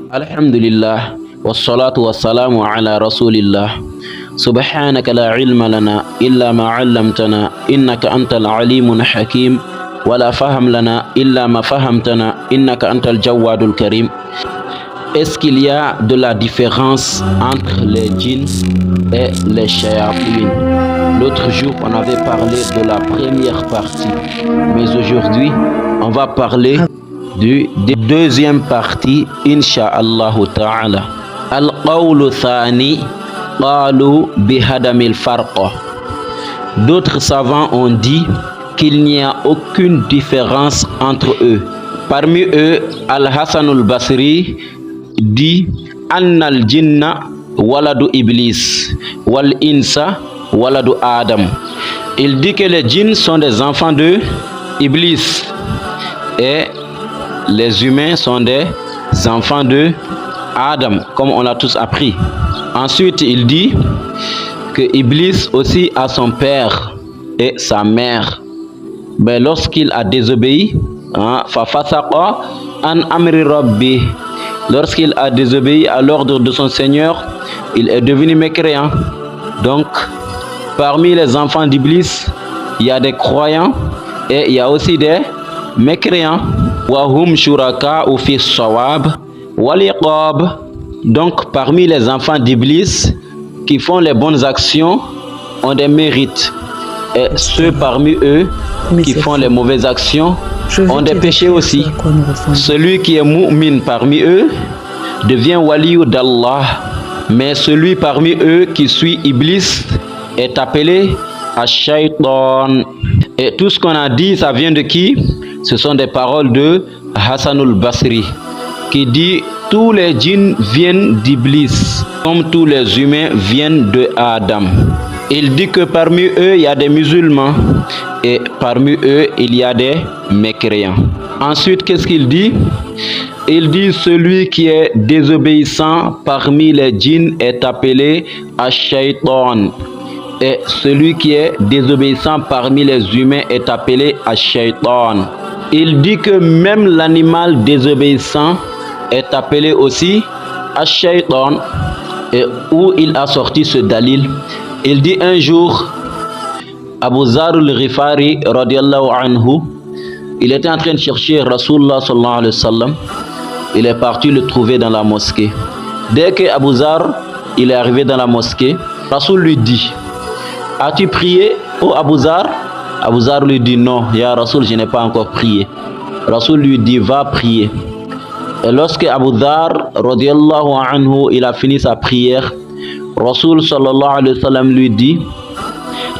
Alhamdulillah, wassalatu wassalamu ala rasulillah. Subhanaka la ilma lana illa ma 'allamtana innaka antal alimul hakim wa la faham lana illa ma fahamtana innaka antal jawadul karim. Est-ce qu'il y a de la différence entre les djinns et les shayatines? L'autre jour, on avait parlé de la première partie, mais aujourd'hui, on va parler de deuxième partie, insha'Allah ta'ala. Al-qawlu thani qalu bihadamil farqa. D'autres savants ont dit qu'il n'y a aucune différence entre eux. Parmi eux, Al-Hasan al-Basri dit annal jinna waladu iblis wal insa waladu adam. Il dit que les djinns sont des enfants de Iblis et les humains sont des enfants de Adam, comme on l'a tous appris. Ensuite, il dit que Iblis aussi a son père et sa mère. Mais lorsqu'il a désobéi, fafasaqa an amri rabbi, lorsqu'il a désobéi à l'ordre de son Seigneur, il est devenu mécréant. Donc, parmi les enfants d'Iblis, il y a des croyants et il y a aussi des mécréants. Wahum shuraka ou fi sawab wal iqab. Donc, parmi les enfants d'Iblis qui font les bonnes actions ont des mérites. Et ceux parmi eux qui font les mauvaises actions ont des péchés aussi. Celui qui est mu'min parmi eux devient waliyu d'Allah. Mais celui parmi eux qui suit Iblis est appelé Ash-Shaytan. Et tout ce qu'on a dit, ça vient de qui? Ce sont des paroles de Hasan al-Basri qui dit tous les djinns viennent d'Iblis comme tous les humains viennent de Adam. Il dit que parmi eux il y a des musulmans et parmi eux il y a des mécréants. Ensuite, qu'est-ce qu'il dit? Il dit celui qui est désobéissant parmi les djinns est appelé Ash-Shaytan. Et celui qui est désobéissant parmi les humains est appelé Ash-Shaytan. Il dit que même l'animal désobéissant est appelé aussi Ash-Shaytan. Et où il a sorti ce dalil? Il dit un jour, Abu Zar al-Ghifari radiyallahu anhu, il était en train de chercher Rasulullah sallallahu alayhi wa sallam. Il est parti le trouver dans la mosquée. Dès que Abu Zar il est arrivé dans la mosquée, Rasoul lui dit: as-tu prié, ô Abu Zar? Abu Zar lui dit: non, ya Rasoul, je n'ai pas encore prié. Rasoul lui dit: va prier. Et lorsque Abu Zar radiyallahu anhu il a fini sa prière, Rasoul sallallahu alayhi wa sallam lui dit: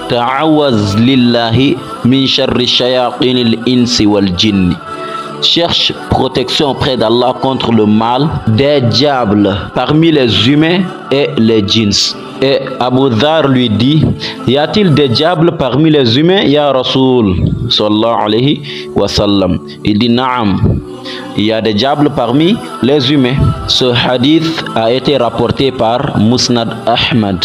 ta'awaz lillahi min sharri shayatinil insi wal jinni. Cherche protection auprès d'Allah contre le mal des diables parmi les humains et les djinns. Et Abu Dhar lui dit: y a-t-il des diables parmi les humains, ya Rasoul sallallahu alayhi wa sallam? Il dit: naam, il y a des diables parmi les humains. Ce hadith a été rapporté par Musnad Ahmad.